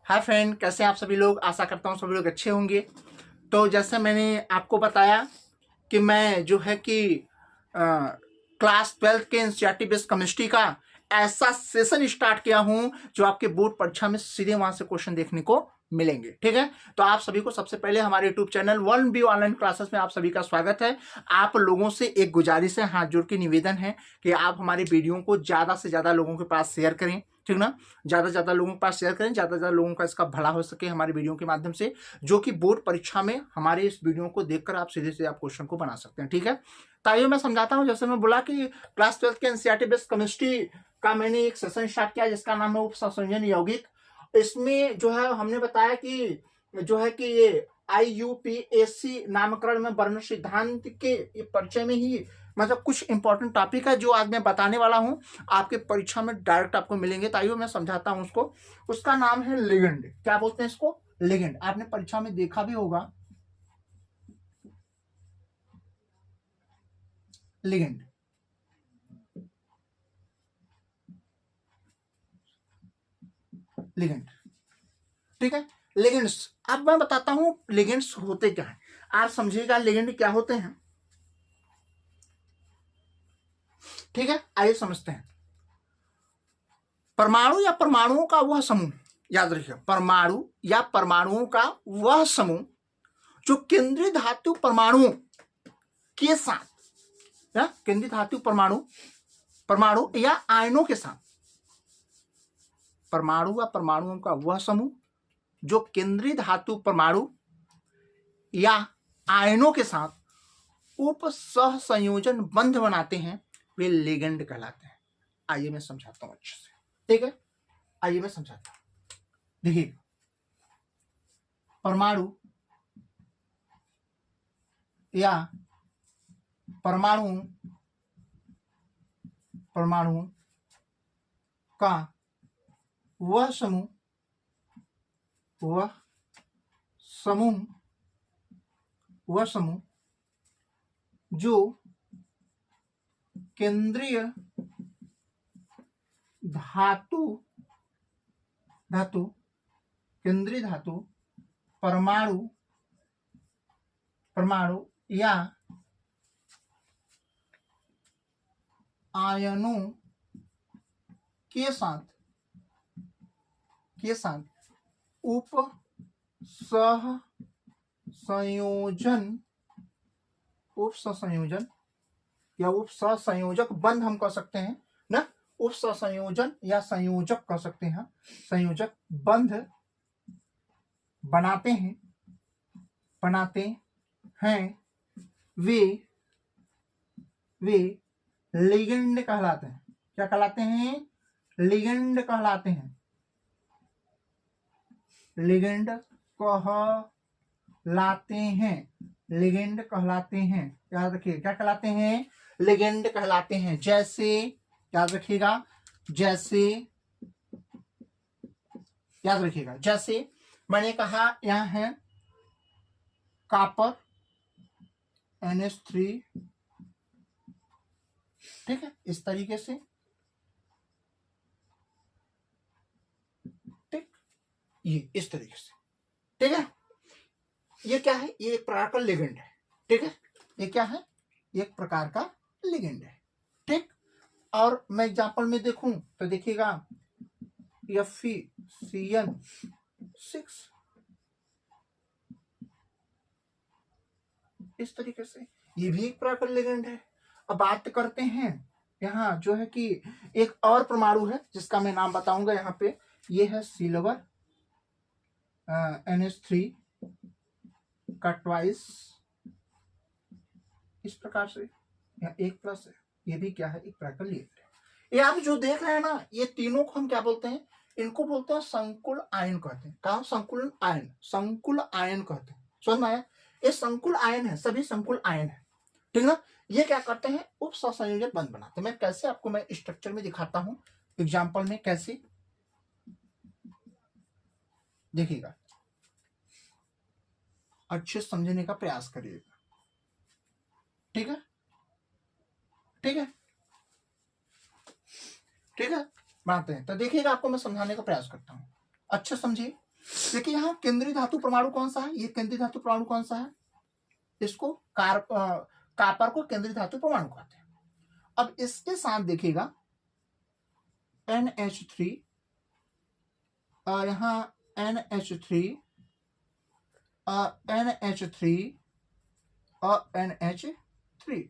Hi friend, कैसे हैं आप सभी लोग। आशा करता हूँ सभी लोग अच्छे होंगे। तो जैसे मैंने आपको बताया कि मैं जो है कि क्लास 12 के एनसीईआरटी बेस्ड केमिस्ट्री का ऐसा सेशन स्टार्ट किया हूं जो आपके बोर्ड परीक्षा में सीधे वहां से क्वेश्चन देखने को मिलेंगे। ठीक है, तो आप सभी को सबसे पहले हमारे YouTube channel 1B online classes में आप सभी का स्वागत है। आप लोगों से एक गुजारिश है, हाथ जोड़ के निवेदन है कि आप हमारे वीडियो को ज्यादा से ज्यादा लोगों के पास शेयर करें। ठीक ना, ज्यादा से ज्यादा लोगों के पास शेयर करें, ज्यादा से ज्यादा लोगों का इसका भला हो सके हमारे वीडियो के माध्यम से, जो कि बोर्ड परीक्षा में हमारे इस वीडियो को देखकर आप सीधे से आप क्वेश्चन को बना सकते हैं। ठीक है, ताइयो मैं समझाता हूं। जैसे मैं बोला कि क्लास 12 के एनसीईआरटी बेस्ड केमिस्ट्री का मैंने एक सेशन स्टार्ट किया जिसका नाम है उप संयोजन यौगिक। इसमें जो है हमने बताया कि जो है कि ये IUPAC नामकरण में वर्ण सिद्धांत के परिचय में ही मतलब कुछ इंपॉर्टेंट टॉपिक है जो आज मैं बताने वाला हूं, आपके परीक्षा में डायरेक्ट आपको मिलेंगे। ताइयो मैं समझाता हूं उसको। उसका नाम है लिगेंड। क्या बोलते हैं इसको? लिगेंड। आपने परीक्षा में देखा भी होगा, लिगेंड। लिगेंड, ठीक है। लिगेंड्स, अब मैं बताता हूं लिगेंड्स होते क्या है। आप समझिएगा लिगेंड क्या होते हैं। ठीक है, आइए समझते हैं। परमाणु या परमाणुओं का वह समूह, याद रखिए, परमाणु या परमाणुओं का वह समूह जो केंद्रीय धातु परमाणुओं के साथ या केंद्रीय धातु परमाणु या आयनों के साथ, परमाणु या परमाणुओं का वह समूह जो केंद्रीय धातु परमाणु या आयनों के साथ उप सह संयोजन बंध बनाते हैं, वे लिगेंड कहलाते हैं। आइए मैं समझाता हूं अच्छे से। ठीक है, आइए मैं समझाता हूं। देखिए, परमाणु या परमाणु का वह समूह जो केंद्रीय धातु परमाणु या आयनों के साथ उप सह संयोजन या उप सहसंयोजक बंध हम कह सकते हैं ना। उप सहसंयोजन या संयोजक कह सकते हैं, संयोजक बंध बनाते हैं, वे लिगेंड कहलाते हैं। क्या कहलाते हैं? लिगेंड कहलाते हैं। लिगेंड कहलाते हैं। याद रखिए, क्या कहलाते हैं? लिगेंड कहलाते हैं। जैसे, याद रखिएगा, जैसे मैंने कहा यहां है कॉपर NH3। ठीक है, इस तरीके से। ठीक, ये इस तरीके से। ठीक है, ये क्या है? ये एक प्रकार का लिगेंड है। ठीक है, ये क्या है? एक प्रकार का लिगेंड है। ठीक, और मैं एग्जांपल में देखूं तो देखिएगा FeCN6, इस तरीके से। ये भी एक प्रकार का लिगेंड है। अब बात करते हैं यहाँ जो है कि एक और परमाणु है जिसका मैं नाम बताऊंगा यहाँ पे। ये है सिल्वर NH3 का ट्वाइस, इस प्रकार से। यहाँ एक प्लस है, ये भी क्या है? एक प्रकार का लिगेंड है। ये आप जो देख रहे हैं ना, ये तीनों को हम क्या बोलते हैं? इनको बोलते हैं संकुल आयन कहते हैं। कहा? संकुल आयन कहते हैं। समझ में आया? ये संकुल आयन है, सभी संकुल आयन है। ठीक ना। ये क्या करते हैं? उप सहसंयोजक बंध बनाते हैं। मैं कैसे आपको मैं स्ट्रक्चर में दिखाता हूं, एग्जाम्पल में कैसे, देखिएगा, अच्छे समझने का प्रयास करिएगा। ठीक है, बनाते हैं। तो देखिएगा, आपको मैं समझाने का प्रयास करता हूं, अच्छे समझिए। देखिए यहाँ केंद्रीय धातु परमाणु कौन सा है, ये केंद्रीय धातु परमाणु कौन सा है, इसको कापर को केंद्रीय धातु परमाणु कहते हैं। अब इसके साथ देखिएगा NH3 और यहाँ NH3 और NH3 और NH3।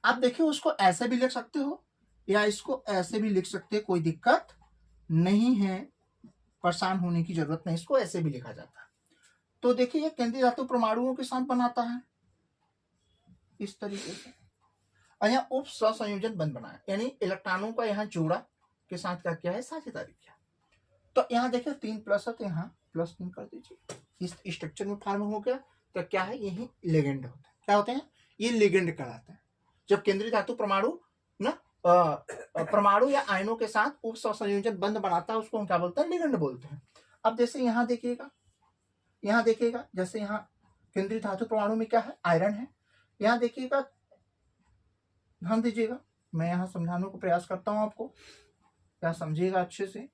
आप देखिए उसको ऐसे भी लिख सकते हो या इसको ऐसे भी लिख सकते हैं, कोई दिक्कत नहीं है, परेशान होने की जरूरत नहीं, इसको ऐसे भी लिखा जाता है। तो देखिए ये केंद्रीय धातु परमाणुओं के साथ बनाता है इस तरीके से, और यहाँ उप सहसंयोजन बंध बनाया, यानी इलेक्ट्रॉनों का यहाँ जोड़ा के साथ क्या किया है, साझेदारी किया। तो यहाँ देखिए 3 प्लस है तो यहाँ +3 कर दीजिए, इस स्ट्रक्चर में फॉर्म हो गया। तो क्या है, यही लिगेंड होता है। क्या होते हैं, ये लिगेंड कहलाते हैं। जब केंद्रीय धातु परमाणु ना परमाणु या आयनों के साथ उप सहसंयोजन बंध बनाता है, उसको हम क्या बोलते हैं, लिगेंड बोलते हैं। अब जैसे यहाँ देखिएगा जैसे यहाँ केंद्रीय धातु परमाणु में क्या है, आयरन है। यहाँ देखिएगा, ध्यान दीजिएगा, मैं यहाँ समझाने को प्रयास करता हूँ आपको, क्या समझिएगा अच्छे से।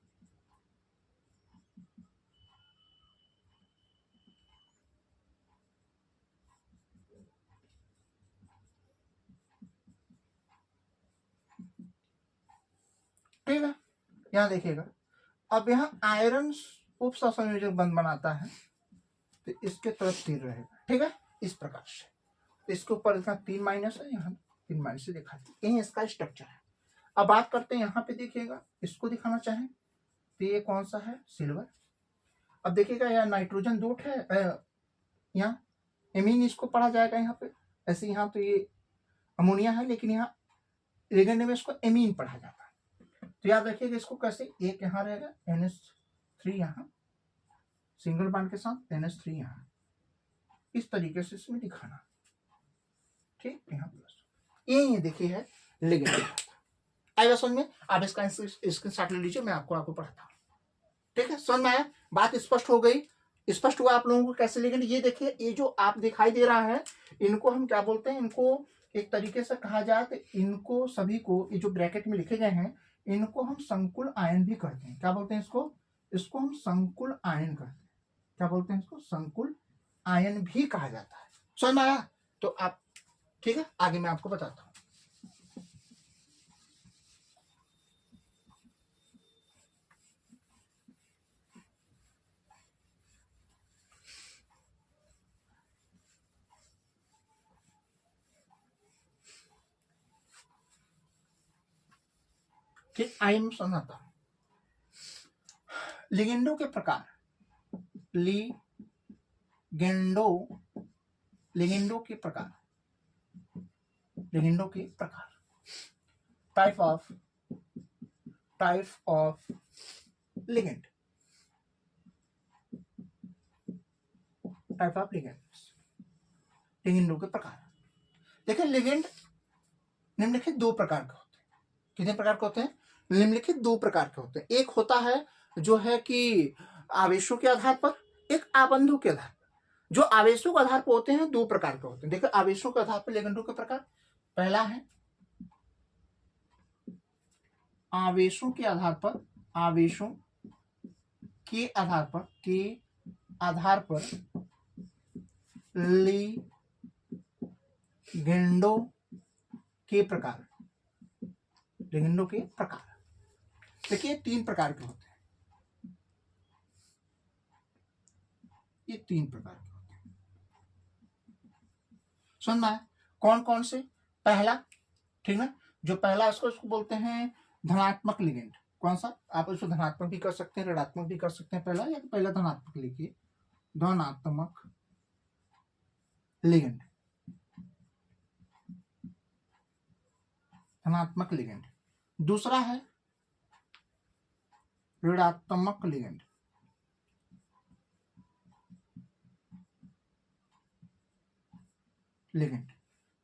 ठीक है, यहाँ देखिएगा, अब यहाँ आयरन उप सहसंयोजक बंध बनाता है तो इसके तरफ तीर रहेगा। ठीक है, इस प्रकार से। तो इसके ऊपर इसका 3 माइनस है, यहाँ 3 माइनस से दिखा दिया, यही इसका स्ट्रक्चर है। अब बात करते हैं यहाँ पे, देखिएगा इसको दिखाना चाहें तो ये कौन सा है, सिल्वर। अब देखिएगा यहाँ नाइट्रोजन 2 है, यहाँ एमीन इसको पढ़ा जाएगा यहाँ पे, ऐसे यहाँ तो ये अमोनिया है, लेकिन यहाँ लिगेंड में इसको एमीन पढ़ा जाता है। तो याद रखिएगा इसको कैसे, एक यहाँ रहेगा NH3 यहाँ सिंगल बॉन्ड के साथ, NH3 यहाँ, इस तरीके से इसमें दिखाना। ठीक, यहाँ प्लस, ये देखिए है लिगेंड। आएगा समझ में, आप इसका स्क्रीनशॉट ले लीजिए, मैं आपको पढ़ाता हूँ। ठीक है, समझ में आया, बात स्पष्ट हो गई, स्पष्ट हुआ आप लोगों को कैसे लिगेंड। ये देखिए, ये जो आप दिखाई दे रहा है, इनको हम क्या बोलते हैं, इनको एक तरीके से कहा जाए तो इनको सभी को, ये जो ब्रैकेट में लिखे गए हैं, इनको हम संकुल आयन भी कहते हैं। क्या बोलते हैं इसको हम संकुल आयन कहते हैं। क्या बोलते हैं इसको, संकुल आयन भी कहा जाता है। समझ में आया, तो आप ठीक है, आगे मैं आपको बताता हूं। ठीक, आइए मैं समझाता हूं। लिगेंडो के प्रकार, लिगेंडो के प्रकार, टाइप ऑफ लिगेंड, लिगेंडो के प्रकार। देखिए लिगेंड निम्नलिखित 2 प्रकार के होते हैं। कितने प्रकार के होते हैं, निम्नलिखित 2 प्रकार के होते हैं। एक होता है जो है कि आवेशों के आधार पर, एक आबंधों के आधार पर। जो आवेशों के आधार पर होते हैं 2 प्रकार के होते हैं। देखिए आवेशों के आधार पर लिगेंडों के प्रकार, पहला है आवेशों के आधार पर, लिगेंडों के प्रकार, देखिए 3 प्रकार के होते हैं, ये 3 प्रकार के होते हैं। सुनना है कौन कौन से, पहला, ठीक है, जो पहला उसको बोलते हैं धनात्मक लिगेंड। कौन सा, आप उसको धनात्मक भी कर सकते हैं, ऋणात्मक भी कर सकते हैं। पहला, या तो पहला धनात्मक लिखिए, धनात्मक लिगेंड, दूसरा है ऋणात्मक लिगेंड,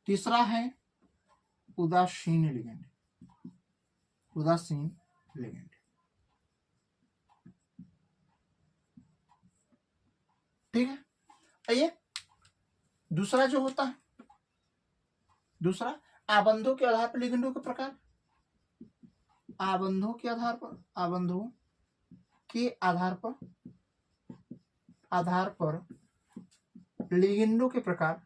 तीसरा है उदासीन लिगेंड, ठीक है। आइए दूसरा जो होता है, दूसरा आबंधों के आधार पर लिगेंडों के प्रकार, आबंधों के आधार पर लिगेंडों के प्रकार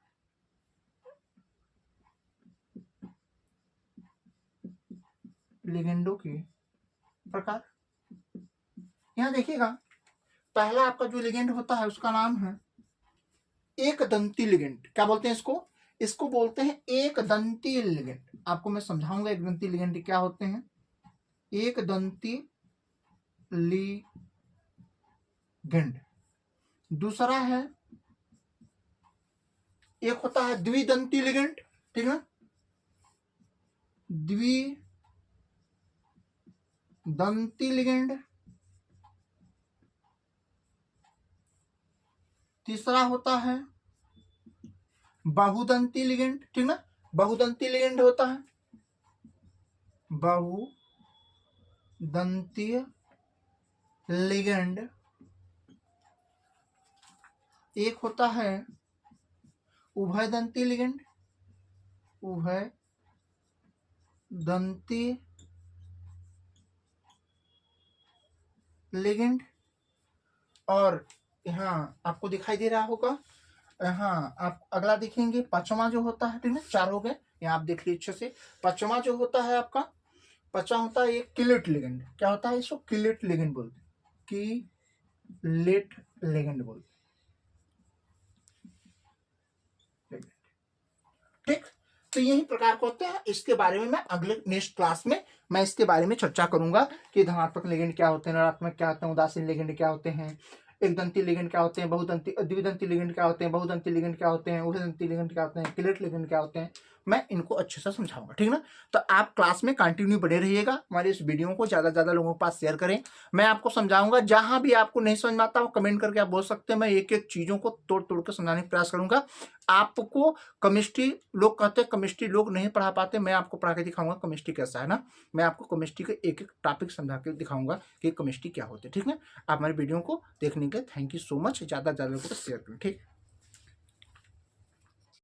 यहां देखिएगा, पहला आपका जो लिगेंड होता है उसका नाम है एक दंती लिगेंड। क्या बोलते हैं इसको बोलते हैं एक दंती लिगेंड। आपको मैं समझाऊंगा एक दंती लिगेंड क्या होते हैं। एक दंती लिगेंड। दूसरा है, एक होता है द्विदंती लिगेंड, ठीक है, द्विदंती लिगेंड। तीसरा होता है बहुदंती लिगेंड, ठीक ना, बहुदंती लिगेंड होता है, बहुदंतीय लिगेंड। एक होता है उभयदंती लिगेंड, उभयदंती लिगेंड। और यहाँ आपको दिखाई दे रहा होगा, हाँ आप अगला देखेंगे, पांचवा जो होता है, ठीक है, चार हो गए, यहाँ आप देख लीजिए अच्छे से। पांचवा जो होता है आपका, पांचवा होता है एक किलेट लिगेंड। क्या होता है इसको? किलेट लिगेंड बोलते हैं, किलेट लिगेंड बोलते हैं, ठीक। तो यही प्रकार के होते हैं। इसके बारे में मैं अगले नेक्स्ट क्लास में मैं इसके बारे में चर्चा करूंगा कि धनात्मक लिगेंड क्या होते हैं, ऋणात्मक क्या होते हैं, उदासीन लिगेंड क्या होते हैं, एक दंती लिगेंड क्या होते हैं, बहुदंती द्विदंती लिगेंड क्या होते हैं, बहुदंती लिगेंड क्या होते हैं, उभयदंती लिगेंड क्या होते हैं, किलेट लिगेंड क्या होते हैं। मैं इनको अच्छे से समझाऊंगा, ठीक ना। तो आप क्लास में कंटिन्यू बने रहिएगा, हमारे इस वीडियो को ज्यादा से ज्यादा लोगों के पास शेयर करें। मैं आपको समझाऊंगा, जहां भी आपको नहीं समझ में आता वो कमेंट करके आप बोल सकते हैं, मैं एक एक चीजों को तोड़ तोड़ के समझाने का प्रयास करूंगा। आपको केमिस्ट्री लोग कहते हैं केमिस्ट्री लोग नहीं पढ़ा पाते, मैं आपको पढ़ा के दिखाऊंगा केमिस्ट्री कैसा है ना। मैं आपको केमिस्ट्री के एक एक टॉपिक समझा के दिखाऊंगा कि केमिस्ट्री क्या होती है, ठीक है। आप हमारे वीडियो को देखने के लिए थैंक यू सो मच। ज्यादा से ज्यादा लोगों को शेयर करें, ठीक।